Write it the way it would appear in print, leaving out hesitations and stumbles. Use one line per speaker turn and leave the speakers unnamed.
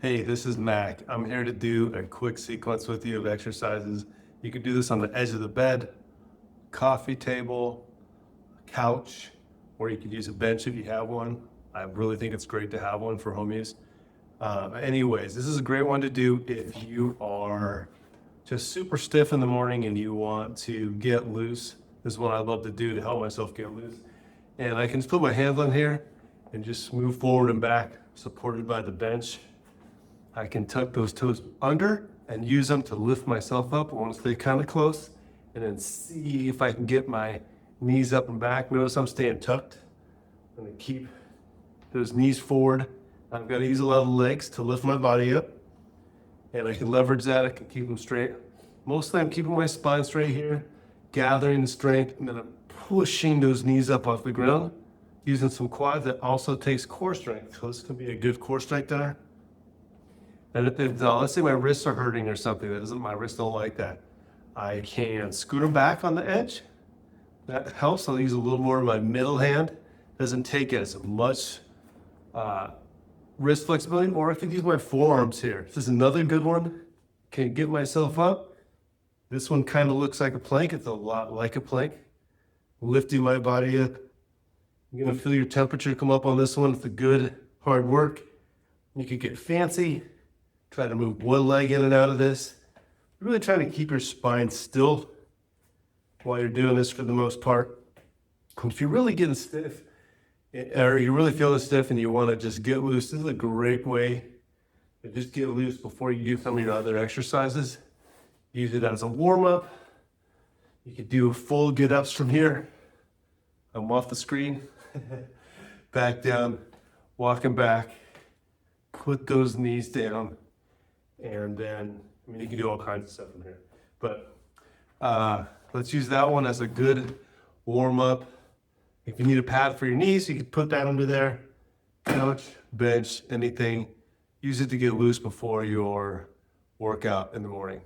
Hey, this is Mac. I'm here to do a quick sequence with you of exercises. You can do this on the edge of the bed, coffee table, couch, or you could use a bench if you have one. I really think it's great to have one for home use. Anyways, this is a great one to do if you are just super stiff in the morning and you want to get loose. This is what I love to do to help myself get loose. And I can just put my hands on here and just move forward and back, supported by the bench. I can tuck those toes under and use them to lift myself up. I want to stay kind of close and then see if I can get my knees up and back. Notice I'm staying tucked. I'm going to keep those knees forward. I've got to use a lot of legs to lift my body up. And I can leverage that. I can keep them straight. Mostly I'm keeping my spine straight here, gathering the strength, and then I'm pushing those knees up off the ground, using some quads. That also takes core strength. So this can be a good core strengthener. And if let's say my wrists are hurting or something, my wrists don't like that, I can scoot them back on the edge. That helps. I'll use a little more of my middle hand. Doesn't take as much wrist flexibility, or I can use my forearms here. This is another good one. Can get myself up. This one kind of looks like a plank. It's a lot like a plank. Lifting my body up. You're gonna feel your temperature come up on this one. It's a good hard work. You can get fancy. Try to move one leg in and out of this. Really try to keep your spine still while you're doing this for the most part. If you're really getting stiff, or you're really feeling stiff and you want to just get loose, this is a great way to just get loose before you do some of your other exercises. Use it as a warm-up. You could do full get-ups from here. I'm off the screen. Back down, walking back. Put those knees down. And then, you can do all kinds of stuff in here. But let's use that one as a good warm-up. If you need a pad for your knees, you can put that under there. Couch, bench, anything. Use it to get loose before your workout in the morning.